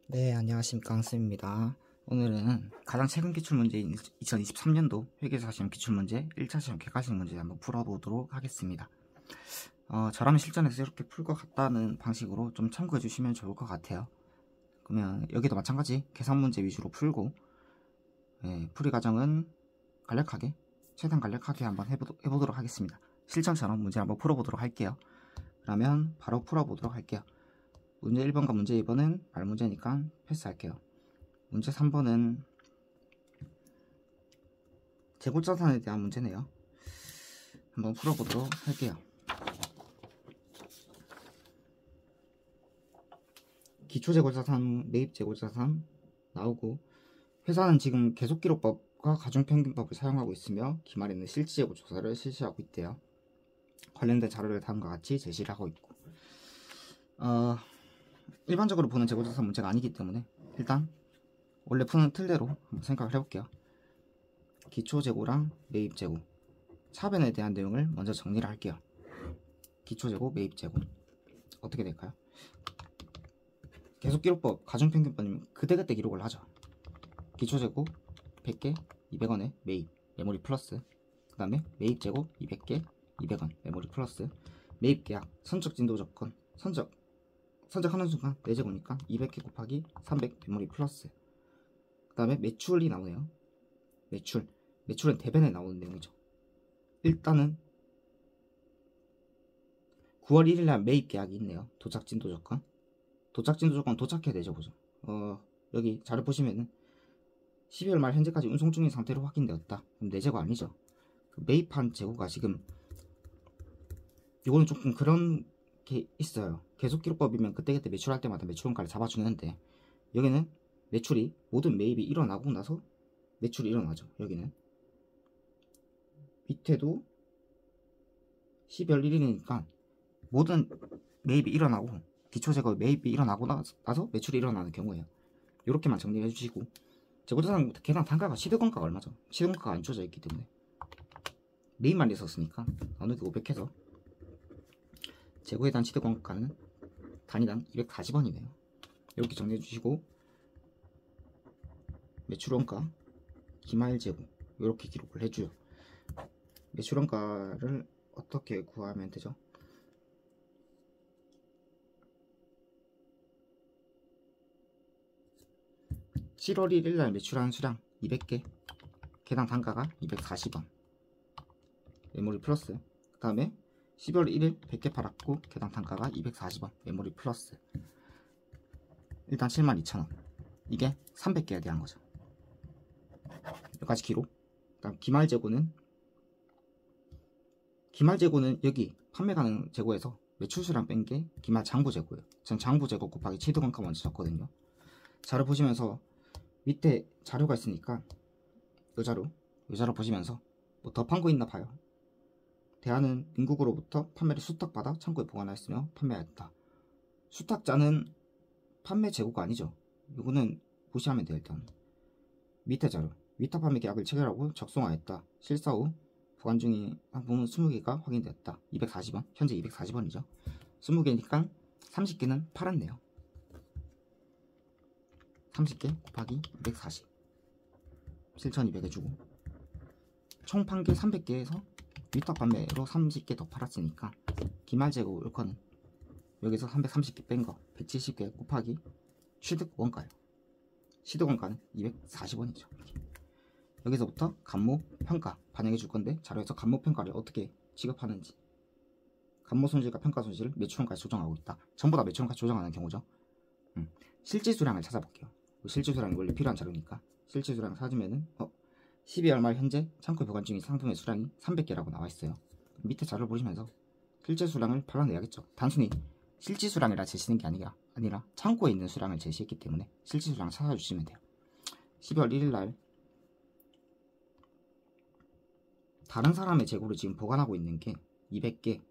네, 안녕하십니까. 앙쌤입니다. 오늘은 가장 최근 기출문제인 2023년도 회계사 시험 기출문제 1차 시험 객관식 문제 한번 풀어보도록 하겠습니다. 저라면 실전에서 이렇게 풀 것 같다는 방식으로 좀 참고해 주시면 좋을 것 같아요. 그러면 여기도 마찬가지 계산 문제 위주로 풀고 풀이 과정은 간략하게, 최대한 간략하게 한번 해보도록 하겠습니다. 실전처럼 문제 한번 풀어보도록 할게요. 그러면 바로 풀어보도록 할게요. 문제 1번과 문제 2번은 말문제니까 패스할게요. 문제 3번은 재고자산에 대한 문제네요. 한번 풀어보도록 할게요. 기초재고자산, 매입재고자산 나오고, 회사는 지금 계속기록법과 가중평균법을 사용하고 있으며 기말에는 실질재고조사를 실시하고 있대요. 관련된 자료를 다음과 같이 제시를 하고 있고, 일반적으로 보는 재고자산 문제가 아니기 때문에 일단 원래 푸는 틀대로 한번 생각을 해볼게요. 기초재고랑 매입재고, 차변에 대한 내용을 먼저 정리를 할게요. 기초재고, 매입재고 어떻게 될까요? 계속기록법, 가중평균법이면 그때그때 기록을 하죠. 기초재고 100개 200원에 매입, 메모리 플러스. 그 다음에 매입재고 200개 200원, 메모리 플러스. 매입계약, 선적진도조건, 선적하는 순간 내재고니까 200개 곱하기 300 메모리 플러스. 그 다음에 매출이 나오네요. 매출은 대변에 나오는 내용이죠. 일단은 9월 1일날 매입계약이 있네요. 도착진도조건 도착해야 되죠. 보죠. 여기 자료 보시면은 12월 말 현재까지 운송 중인 상태로 확인되었다. 그럼 내재고 아니죠. 그 매입한 재고가 지금, 이거는 조금 그런 게 있어요. 계속기록법이면 그때그때 매출할 때마다 매출원가를 잡아주는데, 여기는 매출이, 모든 매입이 일어나고 나서 매출이 일어나죠. 여기는 밑에도 12월 1일이니까 모든 매입이 일어나고, 기초재고 매입이 일어나고 나서 매출이 일어나는 경우예요. 이렇게만 정리해 주시고, 재고자산 계산 단가가 시드건가가 얼마죠? 시드건가가 안 주어져 있기 때문에 매입만 있었으니까 나누기 500 해서 재고에 대한 시드건가는 단위당 240원이네요. 이렇게 정리해 주시고, 매출원가, 기말재고 이렇게 기록을 해줘요. 매출원가를 어떻게 구하면 되죠? (7월 1일날) 매출한 수량 200개, 개당 단가가 240원, 메모리 플러스. 그 다음에 12월 1일 100개 팔았고 개당 단가가 240원, 메모리 플러스. 일단 72,000원. 이게 300개에 대한 거죠. 여기까지 기록. 그다음 기말재고는 여기 판매 가능 재고에서 매출수량 뺀 게 기말 장부재고예요. 전 장부재고 곱하기 취득원가 먼저 줬거든요. 자료 보시면서 밑에 자료가 있으니까 이 자료 보시면서 뭐 더 판 거 있나 봐요. 대안은 인국으로부터 판매를 수탁받아 창고에 보관하였으며 판매하였다. 수탁자는 판매 재고가 아니죠. 이거는 무시하면 돼요. 일단 밑에 자료, 위탁 판매 계약을 체결하고 적송하였다. 실사 후 보관 중인 상품은 20개가 확인되었다. 240원, 현재 240원이죠 20개니까 30개는 팔았네요. 30개 곱하기 240, 7,200 해주고, 총 판 게 300개에서 위탁 판매로 30개 더 팔았으니까 기말재고 일거는 여기서 330개 뺀 거 170개 곱하기 취득원가예요. 취득원가는 240원이죠. 여기서부터 감모평가 반영해 줄 건데, 자료에서 감모평가를 어떻게 지급하는지, 감모손실과 평가손실을 매출원가에 조정하고 있다. 전부 다 매출원가 조정하는 경우죠. 실질수량을 찾아볼게요. 실질수량이 원래 필요한 자료니까 실질수량 찾으면은 12월 말 현재 창고에 보관 중인 상품의 수량이 300개라고 나와 있어요. 밑에 자료를 보시면서 실질수량을 발라내야겠죠. 단순히 실질수량이라 제시는 게 아니라 창고에 있는 수량을 제시했기 때문에 실질수량을 찾아주시면 돼요. 12월 1일 날 다른 사람의 재고를 지금 보관하고 있는 게 200개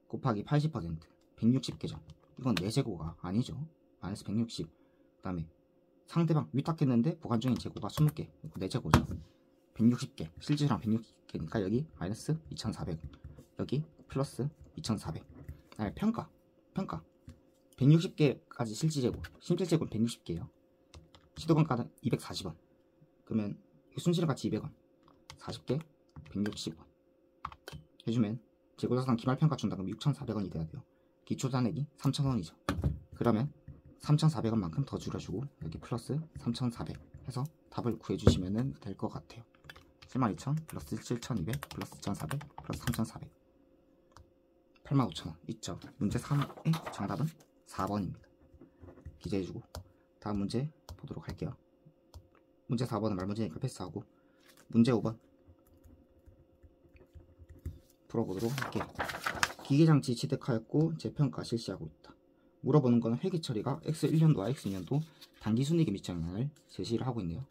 곱하기 80%, 160개죠. 이건 내 재고가 아니죠. 마이너스 160. 그 다음에 상대방 위탁했는데 보관 중인 재고가 20개, 이거 내 재고죠. 160개, 실질수량 160개니까 여기 마이너스 2,400, 여기 플러스 2,400. 평가 160개까지 실질재고, 실질재고는 160개예요. 시도건가는 240원. 그러면 순실현가치 200원, 40개 160원 해주면 재고자산 기말평가 준다면 6,400원이 돼야 돼요. 기초잔액이 3,000원이죠. 그러면 3,400원만큼 더 줄여주고 여기 플러스 3,400 해서 답을 구해주시면 될 것 같아요. 72,000 플러스 7,200 플러스 1,400 플러스 3,400 85,000원 있죠. 문제 3의 정답은 4번입니다. 기재해주고 다음 문제 보도록 할게요. 문제 4번은 말문제니까 패스하고 문제 5번 풀어보도록 할게요. 기계장치 취득하였고 재평가 실시하고 있다. 물어보는 것은 회계처리가 X1년도와 X2년도 단기순이익에 미치는 영향을 제시를 하고 있네요.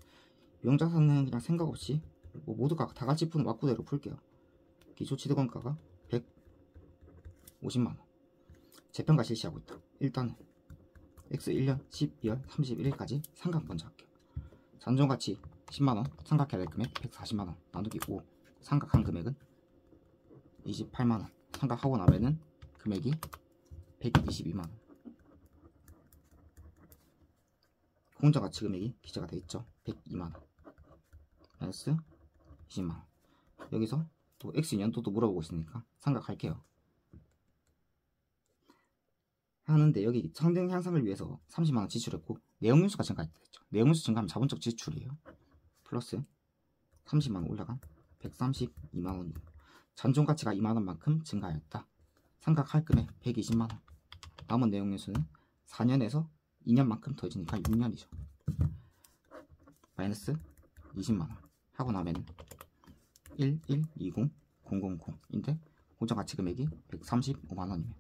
유형자산은 그냥 생각 없이 모두가 다 같이 푸는 왁구대로 풀게요. 기초취득원가가 150만원 재평가 실시하고 있다. 일단은 X1년 12월 31일까지 삼각 먼저 할게요. 잔존가치 10만원, 삼각해야 될 금액 140만원 나누기 5 삼각한 금액은 28만원 삼각하고 나면은 금액이 122만원 공정가치 금액이 기재가 되어 있죠. 102만원 마이너스 20만원 여기서 또 X년도도 물어보고 있으니까 삼각할게요. 하는데 여기 성능 향상을 위해서 30만원 지출했고 내용윤수가 증가했죠. 내용윤수 증가하면 자본적 지출이에요. 플러스 30만원 올라간 132만원이고 잔존가치가 2만원만큼 증가하였다. 삼각할 금액 120만원 남은 내용윤수는 4년에서 2년만큼 더해지니까 6년이죠. 마이너스 20만원 하고 나면 1120000인데 공정가치 금액이 135만원이며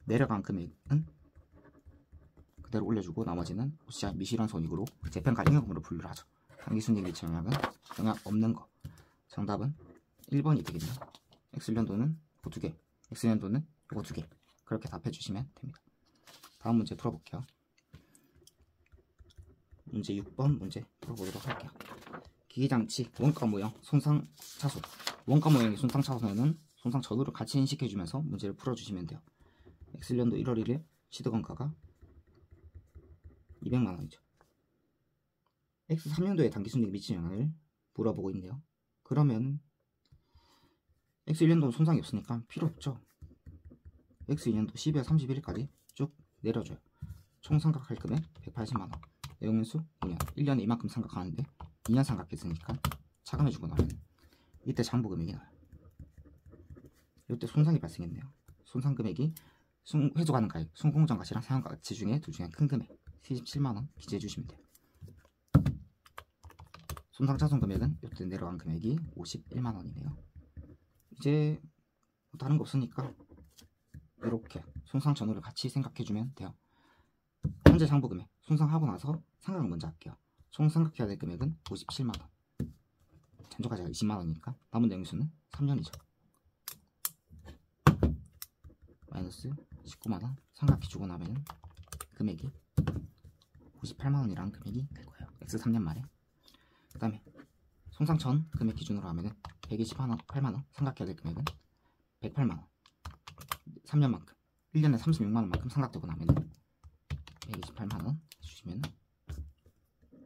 내려간 금액은 그대로 올려주고 나머지는 OCI 미실현손익으로 재평가 잉여금으로 분류를 하죠. 단기순이익 미치 영향은 영향 없는 거. 정답은 1번이 되겠네요. X년도는 이거 2개, X년도는 이거 2개. 그렇게 답해주시면 됩니다. 다음 문제 풀어볼게요. 문제 6번 문제 풀어보도록 할게요. 기기장치 원가 모형 손상 차손. 원가 모형의 손상 차손에는 손상 전후를 같이 인식해주면서 문제를 풀어주시면 돼요. X년도 1월 1일 취득원가가 200만원이죠. X3년도에 단기순이익에 미치는 영향을 물어보고 있네요. 그러면 X1년도는 손상이 없으니까 필요 없죠. X2년도 12월 31일까지 쭉 내려줘요. 총 삼각할 금액 180만원 내용연수 5년 1년에 이만큼 삼각하는데 2년 삼각했으니까 차감해주고 나면 이때 장부금액이 나와요. 이때 손상이 발생했네요. 손상 금액이 회수가능 가액, 순공정가치랑 상환가치 중에 둘 중에 큰 금액 77만원 기재해 주시면 돼요. 손상차손 금액은 이때 내려간 금액이 51만원이네요. 이제 다른 거 없으니까 이렇게 손상 전후를 같이 생각해주면 돼요. 현재 장부 금액 손상하고 나서 상각을 먼저 할게요. 총 상각해야 될 금액은 57만원 잔존가치가 20만원이니까 남은 내용수는 3년이죠. 마이너스 19만원 삼각해 주고 나면 금액이 98만원이라는 금액이 될 거예요. X 3년 말에. 그 다음에 손상 전 금액 기준으로 하면은 128만원 삼각해야 될 금액은 108만원 3년만큼 1년에 36만원만큼 삼각되고 나면은 128만원 주시면은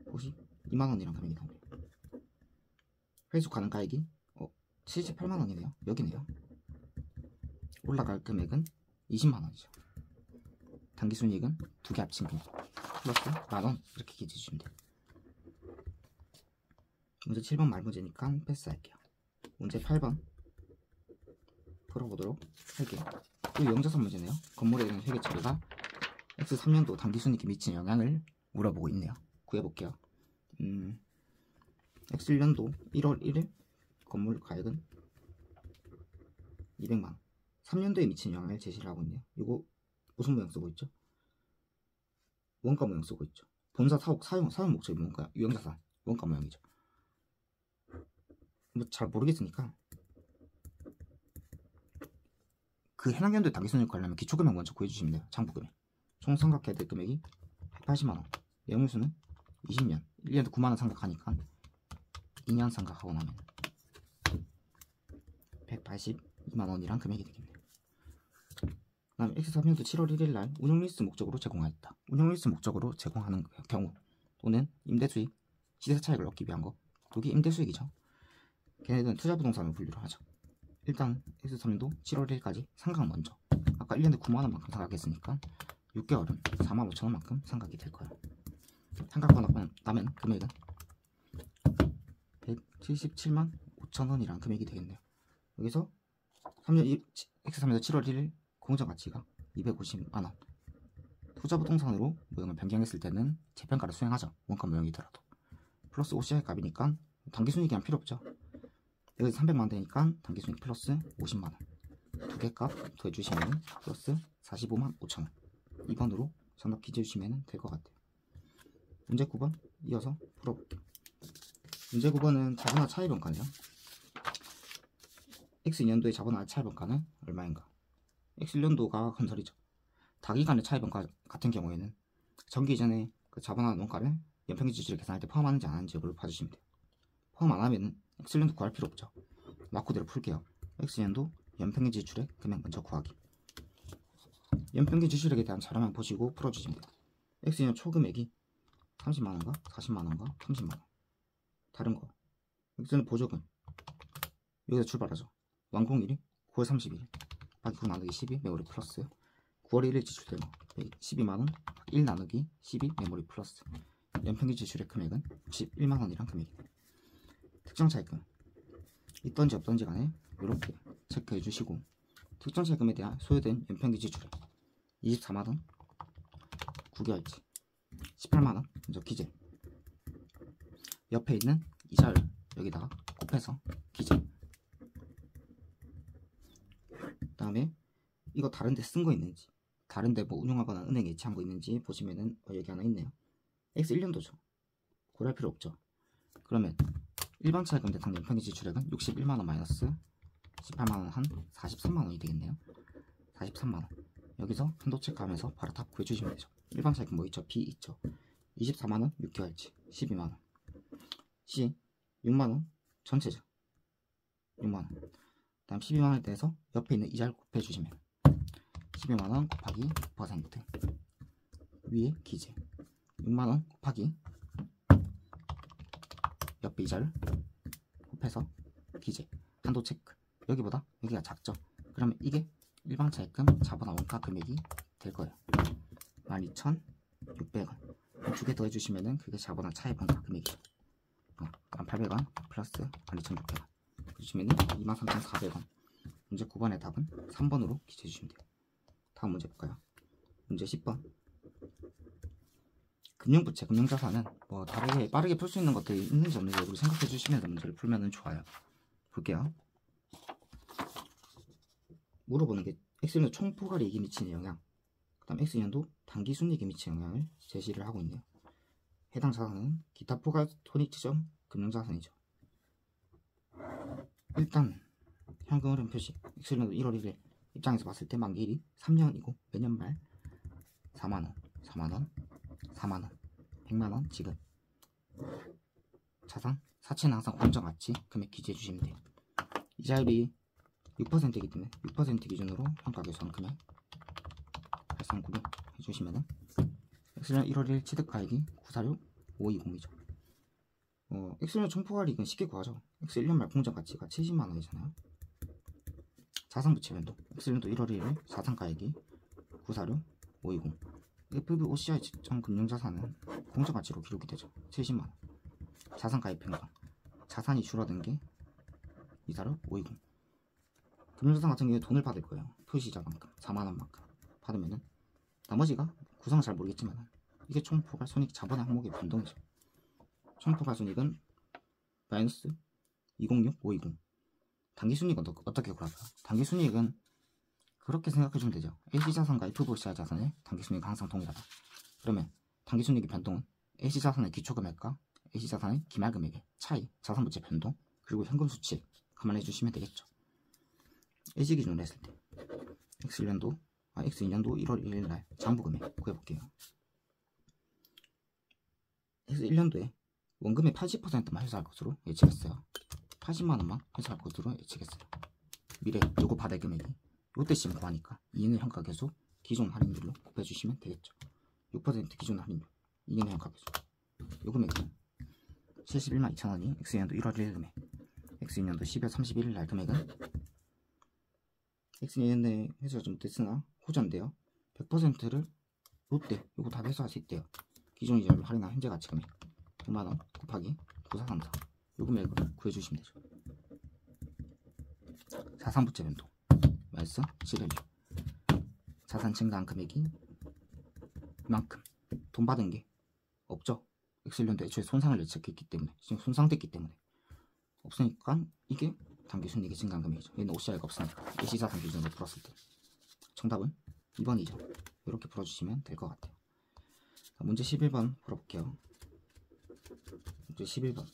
52만원이라는 금액이 나옵니다. 회수 가능 가액이 78만원이네요. 여기네요. 올라갈 금액은 20만원이죠. 단기순이익은 2개 합친 금액 플러스 만원 이렇게 기재해 주시면 돼요. 문제 7번 말문제니까 패스할게요. 문제 8번 풀어보도록 할게요. 또 영자산 문제네요. 건물에 대한 회계 처리가 X3년도 단기순이익에 미치는 영향을 물어보고 있네요. 구해볼게요. X1년도 1월 1일 건물 가액은 200만원 3년도에 미치는 영향을 제시를 하고 있네요. 이거 무슨 모양 쓰고 있죠? 원가 모양 쓰고 있죠. 본사 사용 목적이 뭔가요? 유형자산 원가 모양이죠. 뭐 잘 모르겠으니까 그 해당 연도에 단기순이익 관련하면 기초금액 먼저 구해주시면 돼요. 장부금액 총 삼각해야 될 금액이 180만원 내용수는 20년 1년에 9만원 삼각하니까 2년 삼각하고 나면 182만원이란 금액이 되겠네요. 다음 X3년도 7월 1일날 운용리스 목적으로 제공하였다. 운용리스 목적으로 제공하는 경우 또는 임대수익, 시세차익을 얻기 위한 거, 여기 임대수익이죠. 걔네들은 투자부동산을 분류를 하죠. 일단 X3년도 7월 1일까지 상각 먼저. 아까 1년에 9만원만큼 상각했으니까 6개월은 45,000원만큼 상각이 될 거예요. 상각하고 나면 금액은 177만 5천원이라는 금액이 되겠네요. 여기서 X3년도 7월 1일 공정가치가 250만원. 투자부동산으로 모형을 변경했을 때는 재평가를 수행하죠. 원가 모형이더라도. 플러스 OCI 값이니까 단기순이익이 필요 없죠. 여기서 300만원 되니까 단기순이익 플러스 50만원. 두 개 값 더해주시면 플러스 45만 5천원. 2번으로 정답 기재해주시면 될 것 같아요. 문제 9번 이어서 풀어볼게요. 문제 9번은 자본화 차이평가네요. X2년도의 자본화 차이평가는 얼마인가? X1년도가 건설이죠. 다기간의 차이평가 같은 경우에는 정기 이전에 그 자본화 원가를 연평균 지출에 계산할 때 포함하는지 안 하는지 여부를 봐주시면 돼요. 포함 안 하면 X1년도 구할 필요 없죠. 마코대로 풀게요. X2년도 연평균 지출액 금액 먼저 구하기. 연평균 지출액에 대한 자료만 보시고 풀어주시면 돼요. X2년 초금액이 30만원과 40만원과 30만원. 다른 거 X는 보조금. 여기서 출발하죠. 완공일이 9월 30일 곱하기 9 나누기 12 메모리 플러스 9월 1일 지출된 거 12만원 1 나누기 12 메모리 플러스 연평균 지출의 금액은 61만원이란 금액이에요. 특정 차입금 있던지 없던지 간에 이렇게 체크해 주시고 특정 차입금에 대한 소요된 연평균 지출액 24만원 9개월치 18만원 먼저 기재. 옆에 있는 이자를 여기다가 곱해서 기재. 그 다음에 이거 다른데 쓴 거 있는지, 다른데 뭐 운용하거나 은행에 예치한 거 있는지 보시면은 여기 하나 있네요. X1년도죠. 고려할 필요 없죠. 그러면 일반 차입금 대상 연평균 지출액은 61만원 마이너스 18만원 한 43만원이 되겠네요. 43만원. 여기서 한도 체크하면서 바로 답 구해주시면 되죠. 일반 차입금 뭐 있죠? B 있죠. 24만원 6개월치 12만원. C 6만원 전체죠. 6만원. 그 다음 12만원에 대해서 옆에 있는 이자를 곱해주시면 12만원 곱하기 6% 위에 기재 6만원 곱하기 옆에 이자를 곱해서 기재. 한도 체크. 여기보다 여기가 작죠. 그러면 이게 일반 차입금 자본화 원가 금액이 될 거예요. 12,600원. 두 개 더해주시면은 그게 자본화 차입원가 금액이죠. 1,800원 플러스 12,600원 해주시면은 23,400원. 문제 9번의 답은 3번으로 기재해주시면 돼요. 다음 문제 볼까요? 문제 10번. 금융부채, 금융자산은 뭐 다르게 빠르게 풀 수 있는 것들이 있는지 없는지 여러분 생각해 주시면서 문제를 풀면 좋아요. 볼게요. 물어보는 게 X년도 총포괄이익이 미치는 영향, 그 다음 X년도 단기순이익에 미치는 영향을 제시를 하고 있네요. 해당 자산은 기타 포괄 손익지점 금융자산이죠. 일단 현금 흐름 표시. X년도 1월 1일 입장에서 봤을 때 만기일이 3년이고 매년 말 4만원, 4만원, 4만원, 100만원 지급. 자산, 사채는 항상 공정가치 금액 기재해 주시면 돼요. 이자율이 6%이기 때문에 6% 기준으로 평가계산 금액 8396 해주시면은 X년 1월 1일 취득가액이 946520이죠. X년 총포괄이익은 쉽게 구하죠. X 1년 말 공정가치가 70만원이잖아요. 자산부채 변동. X년도 1월 1일 자산가액이 946520. FVOCI 직전 금융자산은 공정가치로 기록이 되죠. 70만원. 자산가액 변동. 자산이 줄어든 게 246,520. 금융자산 같은 경우에 돈을 받을 거예요. 표시자만큼 4만원만큼 받으면은 나머지가 구성은 잘 모르겠지만 이게 총포괄 손익 자본의 항목의 변동이죠. 총포괄 손익은 마이너스 206,520. 단기순이익은 어떻게 구할까요? 단기순이익은 그렇게 생각해주면 되죠. LC자산과 FVOCI 자산의 단기순이익은 항상 동일하다. 그러면 단기순이익의 변동은 LC자산의 기초금액과 LC자산의 기말금액의 차이, 자산부채 변동, 그리고 현금 수치 감안해 주시면 되겠죠. LC 기준으로 했을 때 X2년도 1월 1일날 장부금액 구해볼게요. X1년도에 원금의 80%만 회수할 것으로 예측했어요. 80만원만 회수할 것으로 예측했어요. 미래 요구 받을 금액이 롯데심 구하니까 2년 현가 계속 기존 할인율로 곱해주시면 되겠죠. 6% 기존 할인율 2년 현가 계속. 요 금액은 71만 2천원이 X년도 1월 1일 금액, X년도 12월 31일 날 금액은 X년도에 회수가 좀 됐으나 호전인데요. 100%를 롯데 요거 다 회수할 수 있대요. 기존 이자율로 할인한 현재 가치 금액 5만원 곱하기 9434 요 금액으로 구해주시면 되죠. 자산부채 변동 말서 실현료 자산 증가한 금액이 이만큼 돈 받은 게 없죠. 엑셀년도 애초에 손상을 예측했기 때문에 지금 손상됐기 때문에 없으니까 이게 당기순이익이 증가한 금액이죠. 얘는 OCI가 없으니까 예시자산 기준으로 풀었을 때 정답은 2번이죠. 이렇게 풀어주시면 될 것 같아요. 자, 문제 11번 풀어볼게요. 문제 11번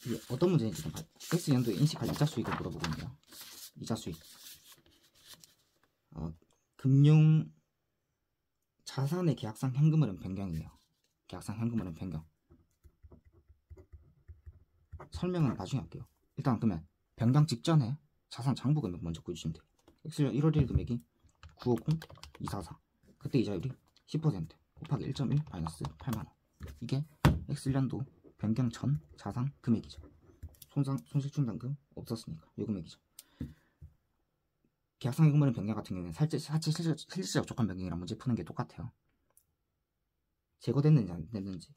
이게 어떤 문제인지 좀 봐요. X년도에 인식할 이자 수익을 물어보고 있네요. 이자 수익 금융 자산의 계약상 현금 흐름 변경이에요. 계약상 현금 흐름 변경 설명은 나중에 할게요. 일단 그러면 변경 직전에 자산 장부 금액 먼저 구해주시면 돼요. X년 1월 1일 금액이 950 244 그때 이자율이 10% 곱하기 1.1 마이너스 8만원 이게 X년도 변경 전 자산 금액이죠. 손실충당금 없었으니까 이 금액이죠. 계약상 현금 흐름 변경 같은 경우에는 사채 실질적 조건 변경이랑 문제 푸는 게 똑같아요. 제거됐는지 안 됐는지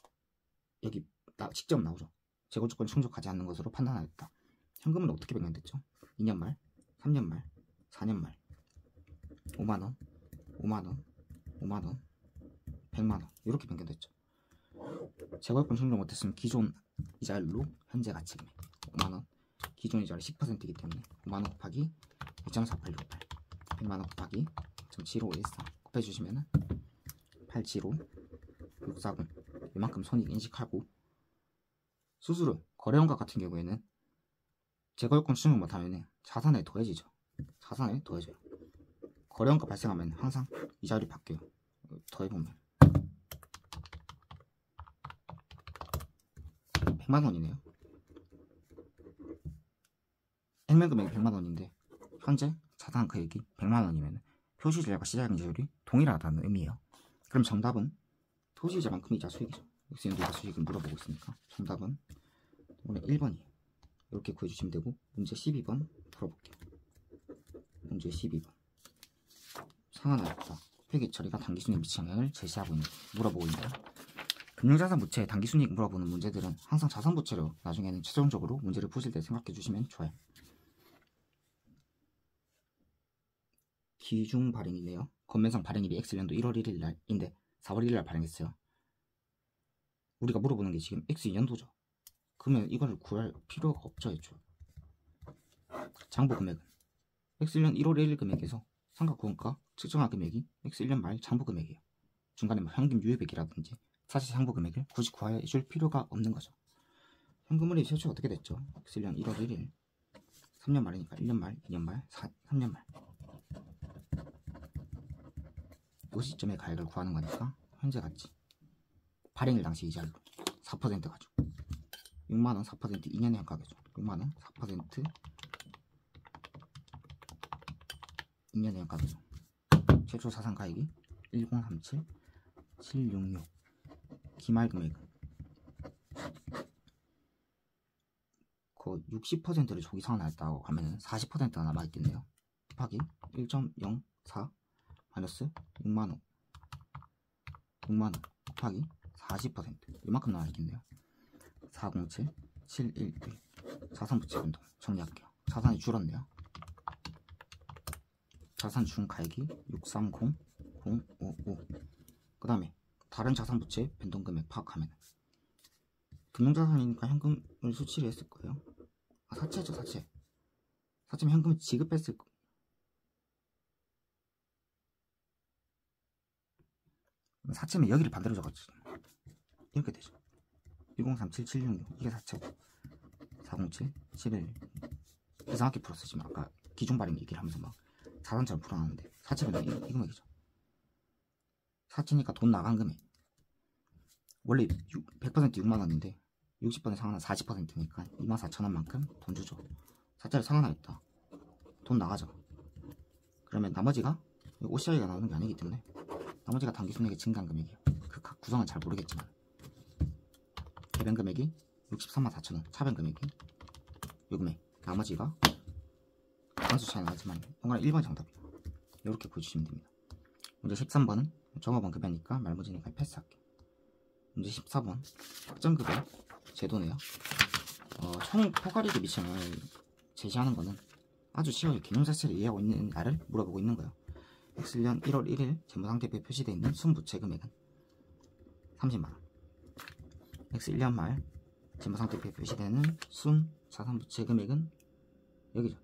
여기 직접 나오죠. 제거 조건이 충족하지 않는 것으로 판단하였다. 현금은 어떻게 변경됐죠? 2년 말, 3년 말, 4년 말 5만원, 5만원, 5만원, 100만원 이렇게 변경됐죠. 제거요건 충족 못했으면 기존 이자율로 현재 가치 금액 5만원 기존 이자율이 10%이기 때문에 5만원 곱하기 2.4868 100만원 곱하기 2.7514 곱해주시면 875 640 이만큼 손익 인식하고 수수료 거래원가 같은 경우에는 제거요건 충족 못하면 자산에 더해지죠. 자산에 더해져요. 거래원가 발생하면 항상 이자율이 바뀌어요. 더해보면 100만원이네요. 액면금액이 100만원인데 현재 자산 금액이 100만원이면 표시이자와 시장이자율이 동일하다는 의미예요. 그럼 정답은 표시이자만큼 이자 수익이죠. X년도 이자 수익을 물어보고 있으니까 정답은 오늘 1번이에요. 이렇게 구해주시면 되고 문제 12번 풀어볼게요. 문제 12번 상환하였다. 회계 처리가 당기순이익 미치는 영향을 제시하고 있는 물어보고 있는데요. 금융자산 부채 당기순이익 물어보는 문제들은 항상 자산 부채로 나중에는 최종적으로 문제를 푸실 때 생각해 주시면 좋아요. 기중 발행이네요. 건매상 발행일이 X년도 1월 1일 날인데 4월 1일 날 발행했어요. 우리가 물어보는 게 지금 X년도죠. 그러면 이거를 구할 필요가 없죠. 애초에. 장부 금액은 X년 1월 1일 금액에서 상각구원가 측정한 금액이 X1년 말 장부 금액이에요. 중간에 뭐 현금 유예액이라든지 사실 장부 금액을 굳이 구하여 줄 필요가 없는 거죠. 현금흐름이 최초 어떻게 됐죠? X년 1월 1일 3년 말이니까 1년 말, 2년 말, 3년 말 이 시점에 가액을 구하는 거니까 현재 가치 발행일 당시 이자율로 4% 가지고 6만원 4% 2년의 현가계죠. 6만원 4% 2년의 현가계죠. 최초 자산 가액이 1037 766 기말 금액은 그 60%를 조기 상환하였다고 하면 40%가 남아있겠네요. 곱하기 1.04 마이너스 6만원 곱하기 40% 이만큼 나와있겠네요. 407 711 자산부채 변동 정리할게요. 자산이 줄었네요. 자산 중 가액이 630055 그 다음에 다른 자산부채 변동금액 파악하면 금융자산이니까 현금을 수취를 했을 거예요. 사채죠. 사채면 현금을 지급했을 거. 사채면 여기를 반대로 적었지. 이렇게 되죠. 1037-766 이게 사채고 407 711 이상하게 풀었어. 지금 아까 기준 발행 얘기를 하면서 막 자산처럼 풀어놨는데 사채면 이 금액이죠. 사채니까 돈 나간 금액 원래 100% 6만원인데 60% 상환은 40%니까 24,000원만큼 돈 주죠. 사채를 상환하였다. 돈 나가죠. 그러면 나머지가 OCI가 나오는 게 아니기 때문에 나머지가 당기순액의 증가한 금액이에요. 그 각 구성은 잘 모르겠지만 배변 금액이 634,000원, 차변 금액이 요 금액, 나머지가 건수 차이 나지만 동그라미 1번이 정답이에요. 이렇게 보여주시면 됩니다. 문제 13번은 종합원 급여니까 말문제니까 패스할게요. 문제 14번 확정급여 제도네요. 총 포괄이익의 미침을 제시하는 거는 아주 쉬워요. 개념 자체를 이해하고 있는 나를 물어보고 있는 거예요. X1년 1월 1일 재무상태표에 표시되어 있는 순부채 금액은 30만원. X1년 말 재무상태표에 표시되는 순 자산부채 금액은 여기죠.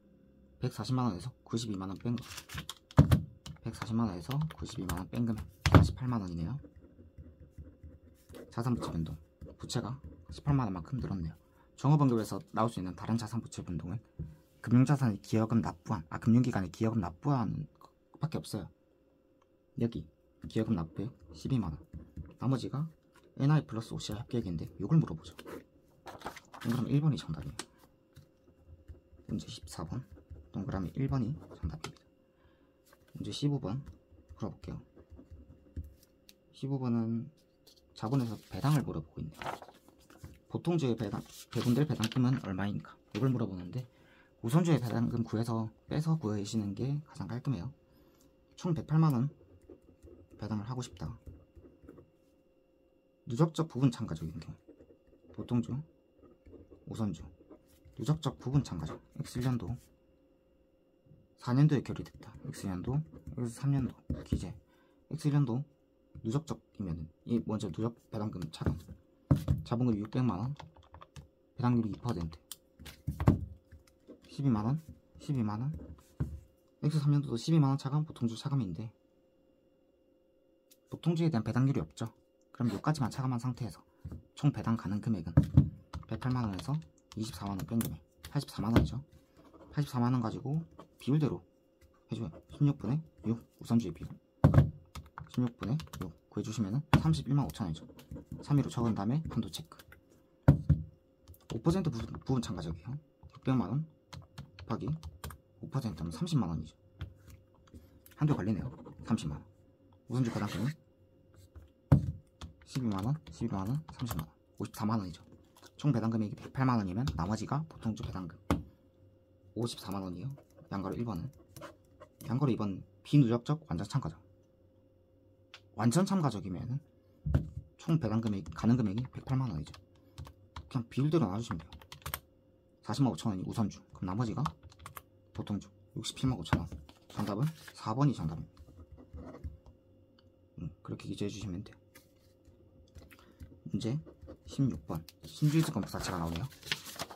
140만원에서 92만원 뺀 거. 140만원에서 92만원 뺀 금액 48만원이네요. 자산부채 변동. 부채가 18만원만큼 늘었네요. 종합원급에서 나올 수 있는 다른 자산부채 변동은 금융자산의 기여금 납부한, 금융기관의 기여금 납부한 밖에 없어요. 여기 기여금 납부액 12만원. 나머지가 NI 플러스 OCI 합계액인데 이걸 물어보죠. 동그라미 1번이 정답이에요. 문제 14번 동그라미 1번이 정답입니다. 문제 15번 풀어볼게요. 15번은 자본에서 배당을 물어보고 있네요. 보통주의 배분될 배당금은 얼마인가? 이걸 물어보는데 우선주의 배당금 구해서 빼서 구해주시는 게 가장 깔끔해요. 총 108만원 배당을 하고 싶다. 누적적 부분 참가적인 경우 보통주, 우선주, 누적적 부분 참가적 X1년도 4년도에 결의됐다. X1년도, X3년도 기재 X1년도 누적적이면 이 먼저 누적 배당금 차감 자본금이 600만원 배당률이 2% 12만원 12만원 X3년도도 12만원 차감 보통주 차감인데 보통주에 대한 배당률이 없죠. 그럼 여기까지만 차감한 상태에서 총 배당 가능 금액은 108만원에서 24만원 뺀 금액 84만원이죠 84만원 가지고 비율대로 해줘요. 16분의 6 우선주의 비율 16분의 6 구해주시면은 31만 5천원이죠 3위로 적은 다음에 한도 체크 5% 부분 참가적이에요. 600만원 곱하기 5%면 30만원이죠 한도에 걸리네요. 30만원 우선주 배당금은 12만원, 12만원, 30만원 54만원이죠 총 배당금액이 108만원이면 나머지가 보통주 배당금 54만원이에요 양가로 1번은 양가로 2번 비누적적 완전 참가적 완전 참가적이면 총 배당금액 가능 금액이 108만원이죠 그냥 비율대로 나눠주시면 돼요. 40만 5천원이 우선주 그럼 나머지가 보통주 67만 5천원 정답은 4번이 정답입니다. 그렇게 기재해 주시면 돼요. 문제 16번 신주의증권 부사체가 나오네요.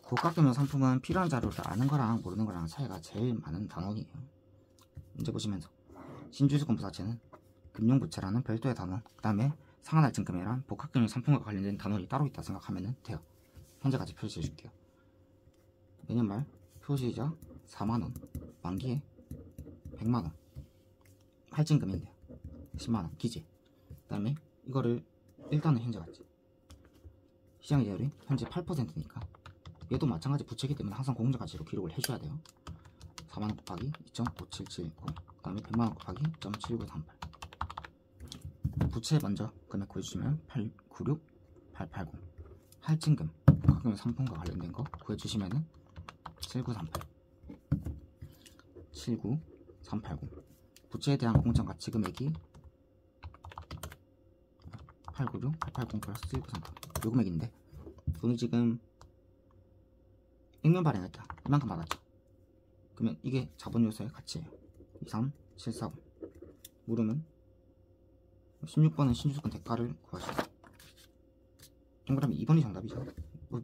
고가금융 상품은 필요한 자료를 아는 거랑 모르는 거랑 차이가 제일 많은 단원이에요. 문제 보시면서 신주의증권 부사체는 금융부채라는 별도의 단원 그 다음에 상환할증금이란 복합금융 상품과 관련된 단원이 따로 있다 생각하면 돼요. 현재까지 표시해 줄게요. 매년 말 표시이자 4만원 만기에 100만원 할증금인데요. 10만원 기재 그 다음에 이거를 일단은 현재같이 시장이율이 현재 8%니까 얘도 마찬가지 부채이기 때문에 항상 공정가치로 기록을 해줘야 돼요. 4만원 곱하기 2.5779 그 다음에 100만원 곱하기 0.7938 부채 먼저 금액 구해주시면 896880 할증금 복합금융 상품과 관련된 거 구해주시면은 79380 79380 부채에 대한 공정가치 금액이 896 880 플러스 79380 요 금액인데 돈을 지금 액면 발행했다 이만큼 받았죠. 그러면 이게 자본요소의 가치예요. 23749 물으면 16번은 신주증권 대가를 구하시죠. 동그라미 2번이 정답이죠.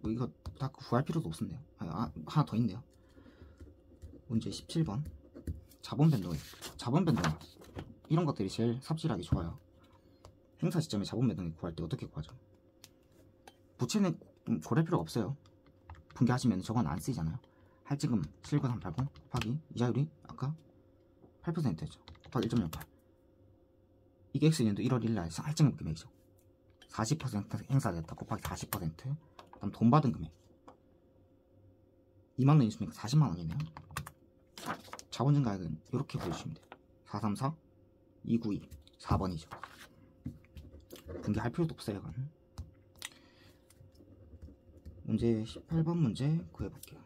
이거 다 구할 필요도 없었네요. 하나 더 있네요. 문제 17번 자본 변동이에요. 자본 변동 이런 것들이 제일 삽질하기 좋아요. 행사 시점에 자본 변동을 구할 때 어떻게 구하죠? 부채는 고를 필요가 없어요. 분개하시면 저건 안 쓰이잖아요. 할증금 79380 곱하기 이자율이 아까 8%였죠. 곱하기 1.08 이게 X년도 1월 1일 할증금 금액이죠. 40% 행사됐다 곱하기 40% 그다음 돈 받은 금액 2만원 있으니까 40만원이네요 자본 증가액은 이렇게 보여주시면 돼요. 434, 292, 4번이죠. 분개할 필요도 없어요. 이건. 문제 18번 문제 구해볼게요.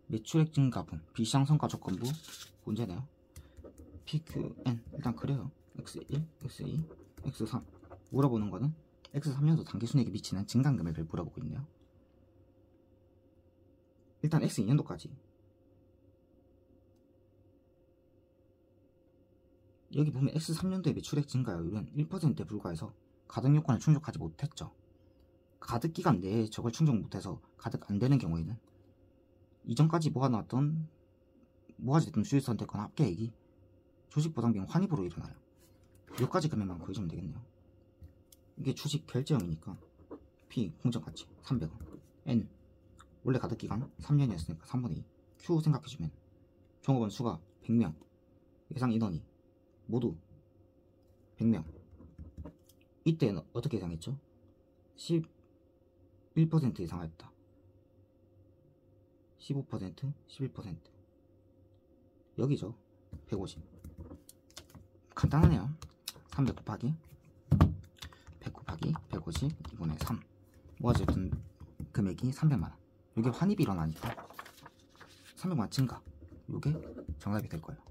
매출액 증가분 비시장 성과 조건부 문제네요. PQN 일단 그래요. X1, X2, X3 물어보는 거는 X3년도 당기순이익에 미치는 증가금액을 물어보고 있네요. 일단 X2년도까지 여기 보면 X3년도의 매출액 증가율은 1%에 불과해서 가득 요건을 충족하지 못했죠. 가득 기간 내에 저걸 충족 못해서 가득 안 되는 경우에는 이전까지 모아놨던 모아졌던 주식 선택권 합계액이 주식보상비용 환입으로 일어나요. 여기까지 금액만 구해주면 되겠네요. 이게 주식 결제형이니까 P 공정가치 300원, N 원래 가득기간 3년이었으니까 3분의 2, Q 생각해주면 종업원 수가 100명, 예상 인원이 모두 100명. 이때는 어떻게 예상했죠? 11% 예상하였다. 15%, 11% 여기죠. 150 간단하네요. 300 곱하기 100 곱하기 150 2분의 3 모아졌던 금액이 300만원. 이게 환입이 일어나니까 300만원 증가. 이게 정답이 될 거예요.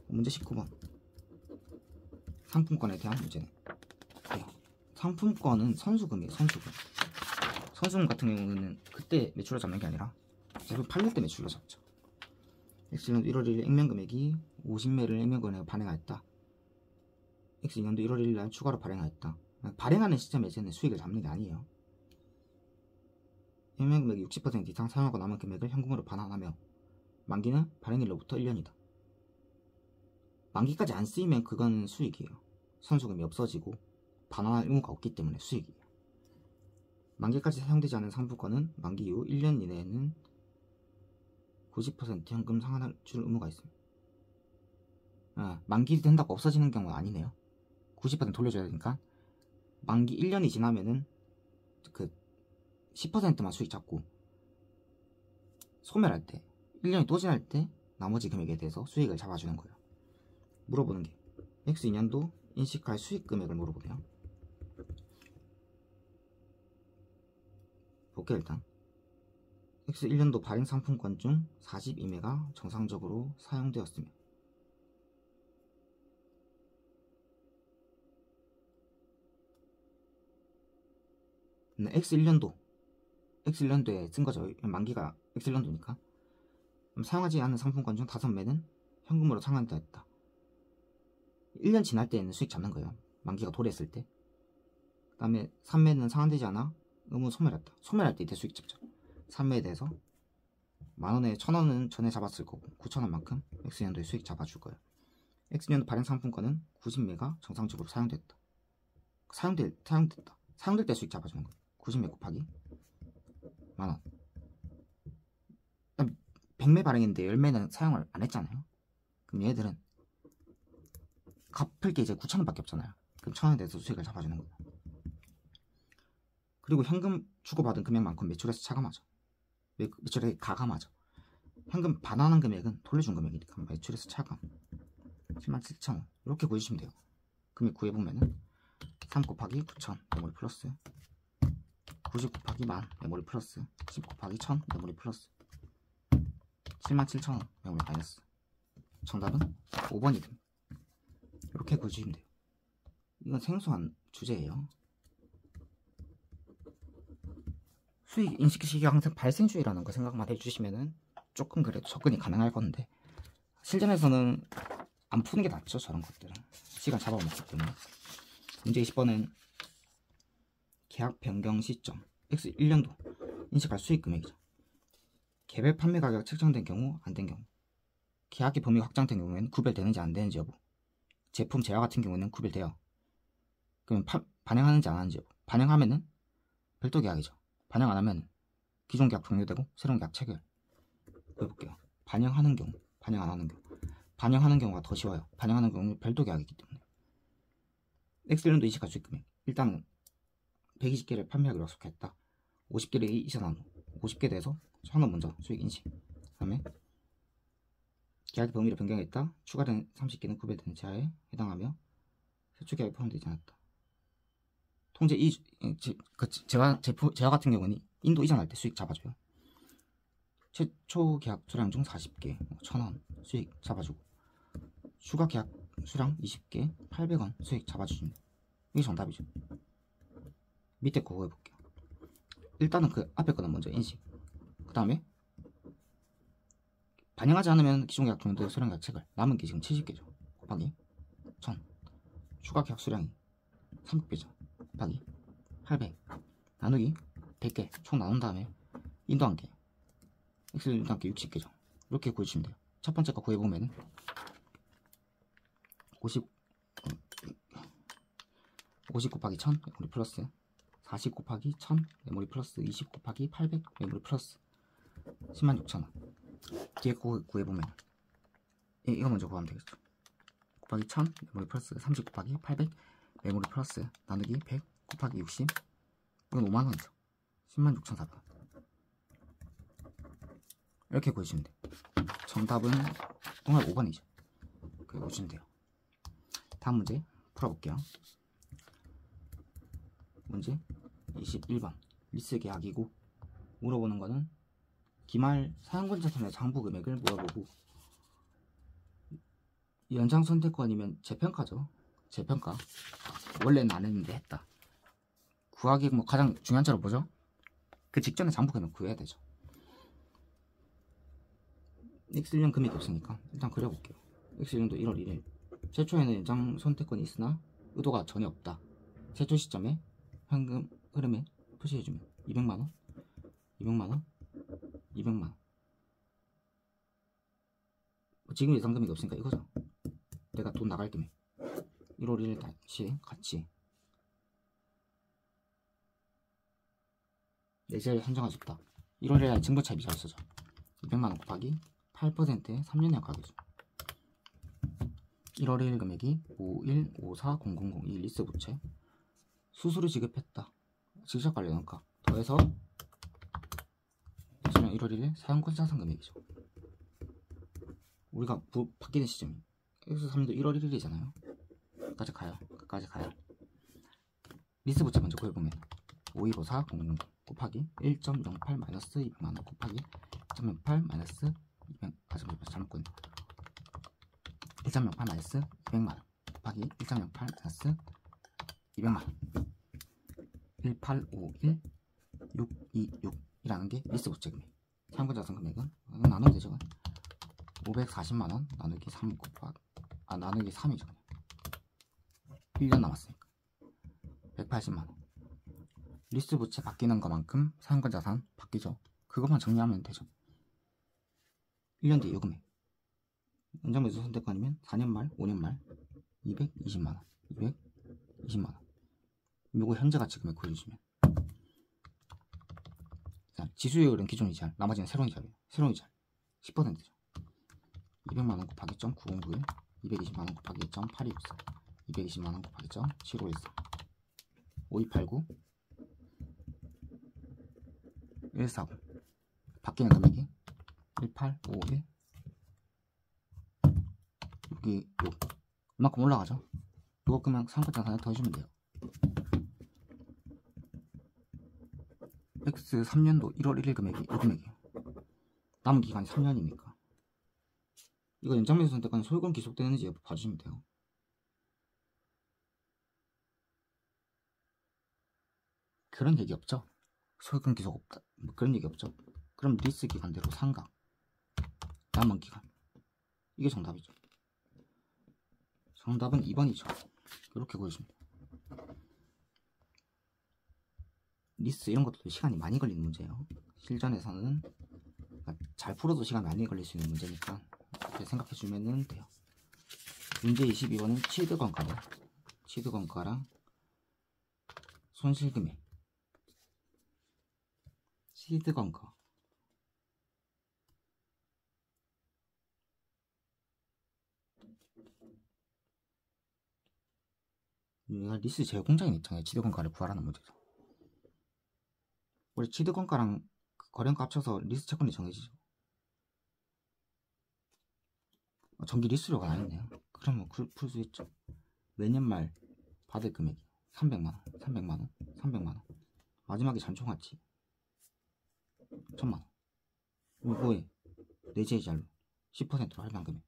문제 19번 상품권에 대한 문제네. 네. 상품권은 선수금이에요. 선수금 같은 경우는 그때 매출로 잡는 게 아니라 제품 팔릴 때 매출로 잡죠. X년도 1월 1일 액면금액이 50매를 액면금액에 발행하였다. X2년도 1월 1일 날 추가로 발행하였다. 발행하는 시점에서는 수익을 잡는 게 아니에요. 액면금액이 60% 이상 사용하고 남은 금액을 현금으로 반환하며 만기는 발행일로부터 1년이다. 만기까지 안 쓰이면 그건 수익이에요. 선수금이 없어지고 반환할 의무가 없기 때문에 수익이에요. 만기까지 사용되지 않은 상품권은 만기 이후 1년 이내에는 90% 현금 상환할 줄 의무가 있습니다. 만기 된다고 없어지는 경우는 아니네요. 90% 돌려줘야 되니까 만기 1년이 지나면은 그 10%만 수익 잡고 소멸할 때 1년이 또 지날 때 나머지 금액에 대해서 수익을 잡아주는 거예요. 물어보는 게 X2년도 인식할 수익 금액을 물어보네요. 볼게요. 일단 X1년도 발행 상품권 중 42매가 정상적으로 사용되었으며 X1년도에 쓴 거죠. 만기가 X1년도니까 사용하지 않은 상품권 중 5매는 현금으로 상환되었다. 1년 지날 때에는 수익 잡는 거예요. 만기가 도래했을 때. 그 다음에 3매는 상환되지 않아 의무 소멸했다. 소멸할 때 이때 수익 잡죠. 3매에 대해서 만원에 1000원은 전에 잡았을 거고 9,000원만큼 X년도에 수익 잡아줄 거예요. X년도 발행 상품권은 90매가 정상적으로 사용됐다. 사용됐다. 사용될 때 수익 잡아주는 거예요. 90매 곱하기 만원. 100매 발행인데 10매는 사용을 안 했잖아요. 그럼 얘들은 갚을 게 이제 9,000원밖에 없잖아요. 그럼 1000원에 대해서 수익을 잡아주는 거예요. 그리고 현금 주고받은 금액만큼 매출에서 차감하죠. 매출에 가감하죠. 현금 반환한 금액은 돌려준 금액이니까 매출에서 차감 77,000원 이렇게 구해주시면 돼요. 금액 구해보면은 3 곱하기 9,000 메모리 플러스 90 곱하기 10,000 메모리 플러스 10 곱하기 1,000 메모리 플러스 77,000원 메모리 마이너스. 정답은 5번이 됩니다. 이렇게 구해주시면 돼요. 이건 생소한 주제예요. 수익 인식 시기가 항상 발생주의라는 거 생각만 해주시면은 조금 그래도 접근이 가능할 건데 실전에서는 안 푸는 게 낫죠. 저런 것들은 시간 잡아먹기 때문에. 문제 20번은 계약 변경 시점 X 1년도 인식할 수익 금액이죠. 개별 판매 가격 책정된 경우 안 된 경우 계약의 범위가 확장된 경우에는 구별되는지 안 되는지 여부 제품 재화 같은 경우에는 구별돼요. 그러면 반영하는지 안 하는지 여부 반영하면은 별도 계약이죠. 반영 안 하면 기존 계약 종료되고 새로운 계약 체결. 해볼게요. 반영하는 경우, 반영 안 하는 경우. 반영하는 경우가 더 쉬워요. 반영하는 경우는 별도 계약이기 때문에. X1년도 인식할 수익 금액. 일단 120개를 판매하기로 약속했다. 50개를 이전한 후 50개 돼서 1,000원 먼저 수익 인식. 그 다음에 계약 범위를 변경했다. 추가된 30개는 구별되는 제하에 해당하며 최초 계약에 포함되지 않았다. 통제 제와 같은 경우는 인도 이전할 때 수익 잡아줘요. 최초 계약 수량 중 40개 1,000원 수익 잡아주고, 추가 계약 수량 20개 800원 수익 잡아주십니다. 이게 정답이죠. 밑에 거 해볼게요. 일단은 그 앞에 거는 먼저 인식, 그 다음에 반영하지 않으면 기존 계약 정도의 수량 자체가 남은 게 지금 70개죠. 곱하기 1000, 추가 계약 수량이 300개죠. 곱하기 800 나누기 100개 총 나눈 다음에 인도 한개 x인도 한개 60개죠. 이렇게 구해주시면 돼요. 첫 번째 거 구해보면 50 곱하기 1000 메모리 플러스 40 곱하기 1000 메모리 플러스 20 곱하기 800 메모리 플러스 106,000원. 뒤에 거 구해보면 이거 먼저 구하면 되겠죠. 곱하기 1000 메모리 플러스 30 곱하기 800 메모리 플러스 나누기 100 곱하기 60, 이건 5만원이죠. 106,400원. 이렇게 구해주시면 돼요. 정답은 정말 5번이죠. 그렇게 보시면 돼요. 다음 문제 풀어볼게요. 문제 21번 리스 계약이고, 물어보는 거는 기말 사용권 자산의 장부 금액을 물어보고, 연장 선택권이면 재평가죠. 재평가 원래는 안 했는데 했다. 구하기 뭐 가장 중요한 자로 뭐죠? 그 직전에 장부 금액 구해야 되죠. X1년 금액이 없으니까 일단 그려볼게요. X1년도 1월 1일 최초에는 연장 선택권이 있으나 의도가 전혀 없다. 최초 시점에 현금 흐름에 표시해주면 200만원 200만원 200만원. 지금 예상 금액이 없으니까 이거죠. 내가 돈 나갈 금액 1월 1일 다시 같이 내재를 산정할 수 없다. 1월 1일 증거차입 이자를 쓰죠. 200만원 곱하기 8%의 3년의 가격이죠. 1월 1일 금액이 5154000, 이 리스 부채 수수료 지급했다. 직접 관련원가 더해서 1월 1일 사용권 자산 금액이죠. 우리가 바뀌는 시점이 X3도 1월 1일이잖아요. 끝까지 가요. 리스 부채 먼저 구해보면 5154000 곱하기 1.08 마이너스 200만원 곱하기 1.08 마이너스 200, 잘못 군 1.08 마이너스 200만원 곱하기 1.08 마이너스 200만원 1851626이라는 게 리스 부채 금액. 사용권 자산 금액은 나누면 되죠. 540만원 나누기 3 곱하기 나누기 3이죠. 1년 남았으니까 180만원. 리스 부채 바뀌는 것만큼 사용권 자산 바뀌죠. 그것만 정리하면 되죠. 1년 뒤 요금액 연장 매수 선택권이면 4년 말 5년 말 220만원 220만원. 요거 현재 가치 금액 구해주시면, 지수율은 기존 이자, 나머지는 새로운 이자예요. 새로운 이자 10%죠. 200만원 곱하기 0.9091 220만원 곱하기 0.8264 220만원 곱하기 0.7514 5289 140 바뀌는 금액이 1851 여기 이만큼 올라가죠. 이거 그냥 상권자산에 더해주면 돼요. X 3년도 1월 1일 금액이 이 금액이에요. 남은 기간이 3년이니까 이거 연장매수 선택권은 소유권 기속되는지 여부 봐주시면 돼요. 그런 얘기 없죠. 소유권 기속 없다 뭐 그런 얘기 없죠. 그럼 리스 기간대로 상각 남은 기간, 이게 정답이죠. 정답은 2번이죠. 이렇게 보여줍니다. 리스 이런 것도 시간이 많이 걸리는 문제예요. 실전에서는 잘 풀어도 시간이 많이 걸릴 수 있는 문제니까 이렇게 생각해주면 돼요. 문제 22번은 취득원가랑 손실금액. 취득원가 우리가 리스 제공자인 입장에 취득원가를 구하라는 문제죠. 우리 취득원가랑 거래원가 합쳐서 리스 채권이 정해지죠. 정기 리수료가 나있네요. 그러면 풀 수 있죠. 매년 말 받을 금액이 300만원, 300만원, 300만원. 마지막에 잔총하치 1000만원. 이거에 내재이자로 10%로 할당 금액.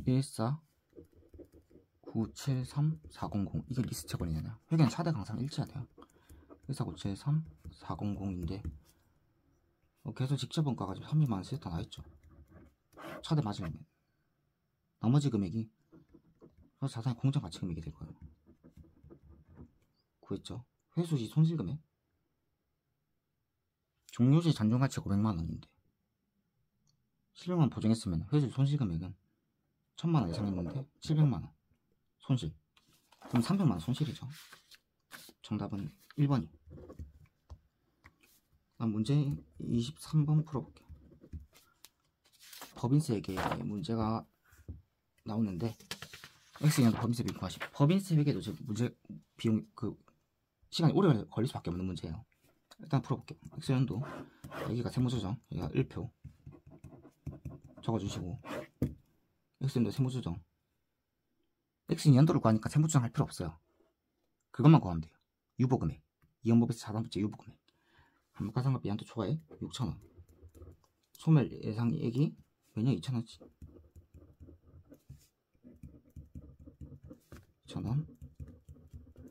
(14973 400) 이게 리스 채권이잖아요. 회계는 차대 강상 일치해야 돼요. 14973 400인데 계속 직접원가가 지금 30만원 쓰였다 나있죠. 차대 맞으면 나머지 금액이 자산의 공정가치 금액이 될 거예요. 구했죠. 회수시 손실금액 종료시 잔존가치가 500만원인데 700만원 보증했으면 회수시 손실금액은 1000만원 예상했는데 700만원 손실. 그럼 300만원 손실이죠. 정답은 1번이. 다음 문제 23번 풀어볼게요. 법인세에게 문제가 나오는데 X년도 법인세 비용 구하시고, 법인세 회계도 지금 문제 비용 시간이 오래 걸릴 수밖에 없는 문제예요. 일단 풀어볼게요. X년도 여기가 세무조정, 여기가 1표 적어주시고, X년도 세무조정 X년도를 구하니까 세무조정 할 필요 없어요. 그것만 구하면 돼요. 유보금액 이연법에서 자산부채 유보금액 감가상각비 한도 초과액 6,000원 소멸 예상액이 매년 2,000원씩 2,000원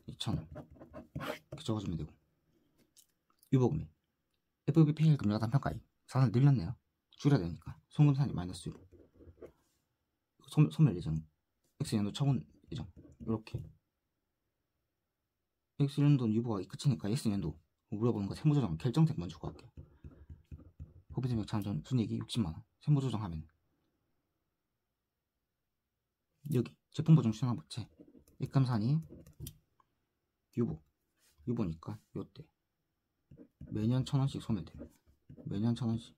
2,000원 이렇게 적어주면 되고, 유보금액 FBPL 금리가 단평가액 자산을 늘렸네요. 줄여야 되니까 송금산이 마이너스 6 소멸 예정 X년도 처분 예정 이렇게. X년도 유보가 끝이니까 X년도 물어보는 거 세무조정 결정책 먼저 구할게요. 법인세액 잔존 순이익이 60만원 세무조정하면 여기 제품보증 수납부채 입감산이 유보니까 요때 매년 1,000원씩 소멸돼요. 매년 1,000원씩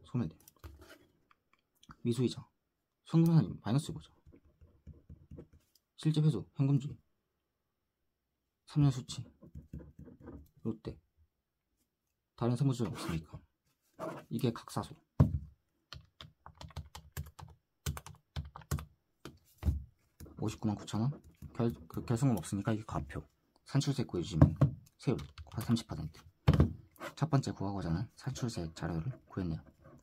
소멸돼요. 미수이자 송금산이 마이너스 보죠. 실제 회수 현금주의 3년 수치 요때 다른 세무조정 없으니까 이게 각사소 59만 9천원 결승은 없으니까 이게 과표. 산출세 구해주시면 세율 30%. 첫 번째 구하고자 하는 산출세 자료를 구했네요.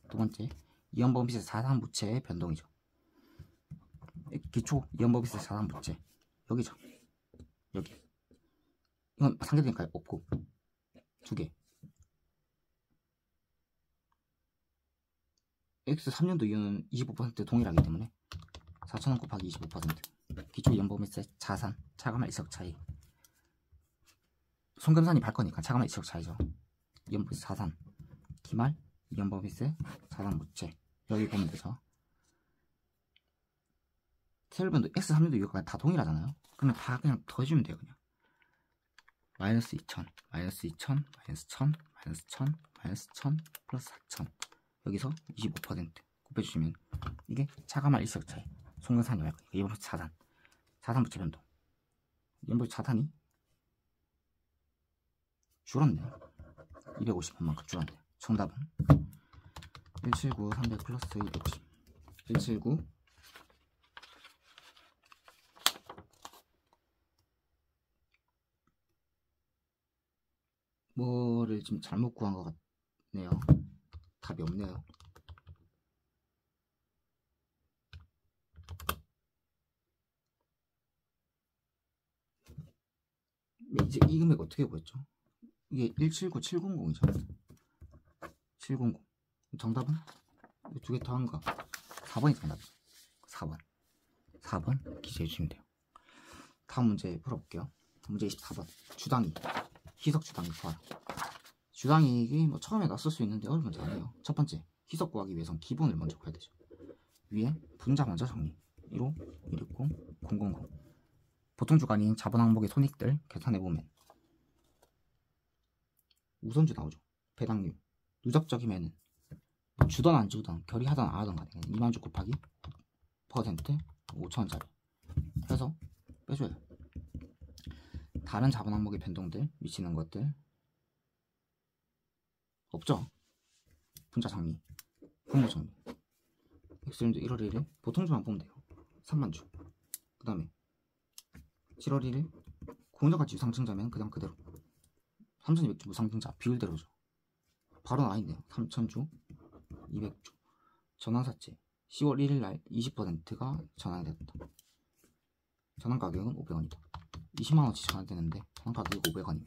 두 번째 이연법인세 자산부채의 변동이죠. 기초 이연법인세 자산부채 여기죠. 여기 이건 상계되니까 없고 두개. X 3년도 이유는 25% 동일하기 때문에 4,000원 곱하기 25% 기초 이연법인세 자산 차감할 일시적 차이. 송금산이 발 거니까 차감할 일시적 차이죠. 이연법인세 자산 기말 이연법인세 자산부채 여기 보면 되죠. 세율변도 X 3년도 이유가 다 동일하잖아요. 그러면 다 그냥 더해주면 돼요. 그냥 마이너스 2,000 마이너스 2,000 마이너스 1,000 마이너스 1,000 마이너스 1,000 플러스 4,000 여기서 25% 곱해주시면 이게 차감할 일시적 차이. 송금산이 말 거니까 이번부터 자산부채 변동. 이번부터 자산이 줄었네요. 250원만큼 줄었네요. 정답은 179 300 플러스 250 179 뭐를 지금 잘못 구한 것 같네요. 답이 없네요. 이제 이 금액 어떻게 구했죠? 이게 179700이죠. 700 정답은 두 개 더한 거 4번이 정답이죠. 4번 기재해 주시면 돼요. 다음 문제 풀어볼게요. 문제 24번 주당이익 희석 주당이익 구하라. 주당이익이 뭐 처음에 낯설 수 있는데 어려운 문제 아니에요. 첫 번째 희석 구하기 위해선 기본을 먼저 구해야 되죠. 위에 분자 먼저 정리 1호 160 000 보통 주가 아닌 자본 항목의 손익들 계산해보면 우선주 나오죠. 배당률 누적적이면은 주던 안 주던 결의하던 안 하던 간에 2만주 곱하기 9% 5,000원짜리 해서 빼줘요. 다른 자본 항목의 변동들 미치는 것들 없죠. 분자 정리, 분모 정리. 엑셀인데 1월 1일 보통주만 보면 돼요. 3만주. 그 다음에 7월 1일 공정가치 유상증자면 그냥 그대로 3200주 무상증자 비율대로죠. 바로 나와있네요. 3000주 200주 전환사채 10월 1일날 20%가 전환이 됐다. 전환가격은 500원이다. 20만원치 전환되는데 전환가격이 500원이면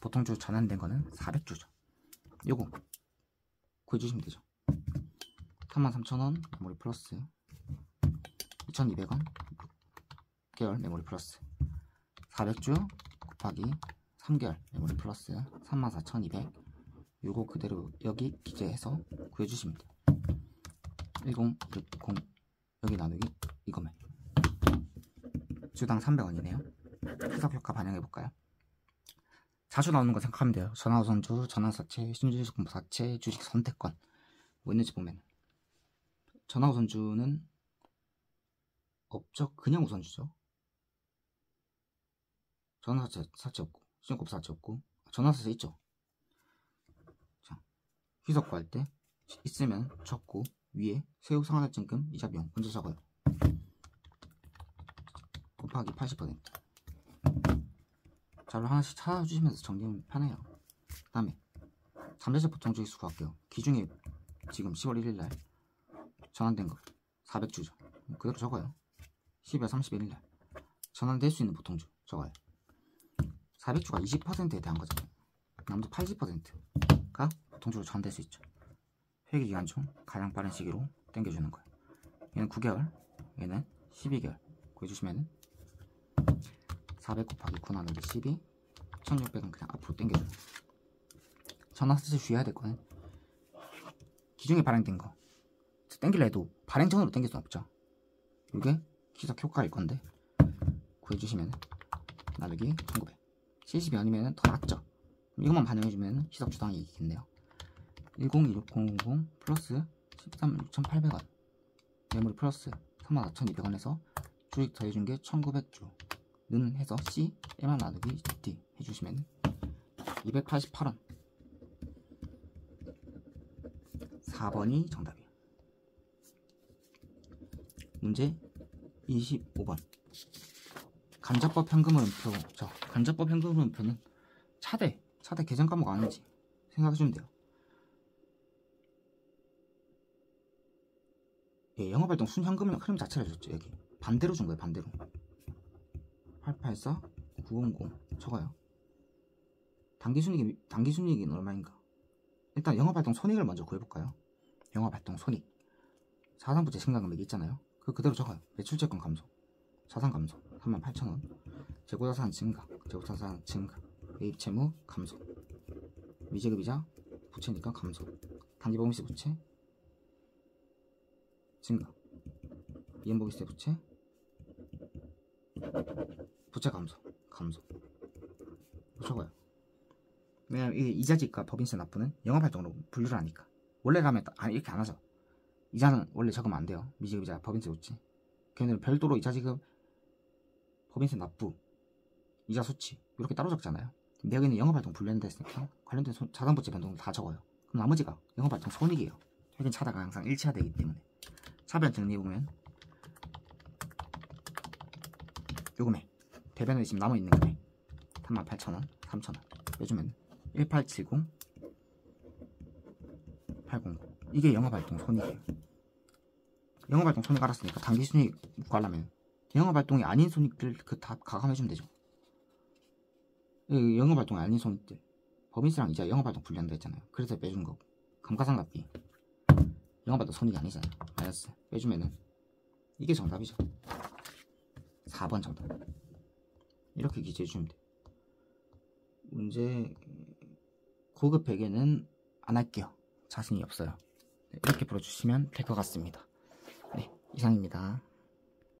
보통주 전환된 거는 400주죠. 요거 구해주시면 되죠. 33,000원 메모리 플러스 2,200원 6개월 메모리 플러스 400주 곱하기 3개월 메모리 플러스 34,200 요거 그대로 여기 기재해서 구해주시면 돼요. 1060 여기 나누기 이거면 주당 300원이네요. 희석효과 반영해볼까요? 자주 나오는 거 생각하면 돼요. 전화우선주, 전환사채, 신주식분사채, 주식 선택권 뭐 있는지 보면 전화우선주는 없죠. 그냥 우선주죠. 전환사채 없고 신주식분사채 없고 전환사채 있죠. 자, 희석 구할 때 있으면 적고 위에 세후 상환할증금 이자 비용 먼저 적어요. 곱하기 80%. 자료 하나씩 찾아주시면서 정리하면 편해요. 그 다음에 잠재적 보통주식 구할게요. 기준이 지금 10월 1일날 전환된 거 400주죠. 그대로 적어요. 12월 31일날 전환될 수 있는 보통주 적어요. 400주가 20%에 대한 거잖아요. 남도 80%가 보통주로 전환될 수 있죠. 회계기간 중 가장 빠른 시기로 땡겨주는 거예요. 얘는 9개월, 얘는 12개월 구해주시면은 400 곱하기 9 나누기 12 1600은 그냥 앞으로 땡겨줘요. 전환사채 주의해야 될 거는 기준에 발행된 거 땡길라 해도 발행 전으로 땡길 수는 없죠. 이게 희석 효과일 건데 구해주시면 나누기 1900 70이 아니면 더 낫죠. 이것만 반영해주면 희석 주당이 이기겠네요. 102600 플러스 136,800원 메모리 플러스 34,200원에서 주식 더해준 게 1900주 는 해서 C, M만 나누기 D 해주시면 288원 4번이 정답이에요. 문제 25번 간접법 현금흐름표. 간접법 현금흐름표는 차대 계정 과목 아닌지 생각해주면 돼요. 예, 영업활동 순현금 흐름 자체를 줬죠. 여기 반대로 준 거예요. 반대로 884 900 적어요. 당기순이익은 얼마인가? 일단 영업활동 손익을 먼저 구해볼까요? 영업활동 손익 자산부채 증가금액이 있잖아요. 그대로 적어요. 매출채권 감소, 자산 감소 38,000원, 재고자산 증가, 재고자산 증가, 매입채무 감소, 미지급이자 부채니까 감소, 단기보험세 부채 증가, 이연보기세 부채 감소 적어요. 왜냐면 이게 이자지급과 법인세 납부는 영업활동으로 분류를 하니까. 원래라면 이렇게 안 하죠. 이자는 원래 적으면 안 돼요. 미지급이자 법인세 부채. 걔네는 별도로 이자지급, 법인세 납부, 이자 수치 이렇게 따로 적잖아요. 근데 여기는 영업활동 분류한다 했으니까 관련된 자산부채 변동을 다 적어요. 그럼 나머지가 영업활동 손익이에요. 여긴 차다가 항상 일치화되기 때문에. 차변 정리해보면 요금에 대변에 지금 남아있는 금액 38,000원, 3,000원 빼주면 1870 800 이게 영업활동 손익이에요. 영업활동 손익 알았으니까 당기순이익 구하려면 영업활동이 아닌 손익들 다 가감해주면 되죠. 영업활동이 아닌 손익들 법인세랑 이자 영업활동 분리한다 했잖아요. 그래서 빼준 거고 감가상각비 영업활동 손익이 아니잖아요. 마이너스 빼주면은 이게 정답이죠. 4번 정답. 이렇게 기재해주면 돼. 문제 고급 베개는 안 할게요. 자신이 없어요. 네, 이렇게 풀어주시면 될 것 같습니다. 네, 이상입니다.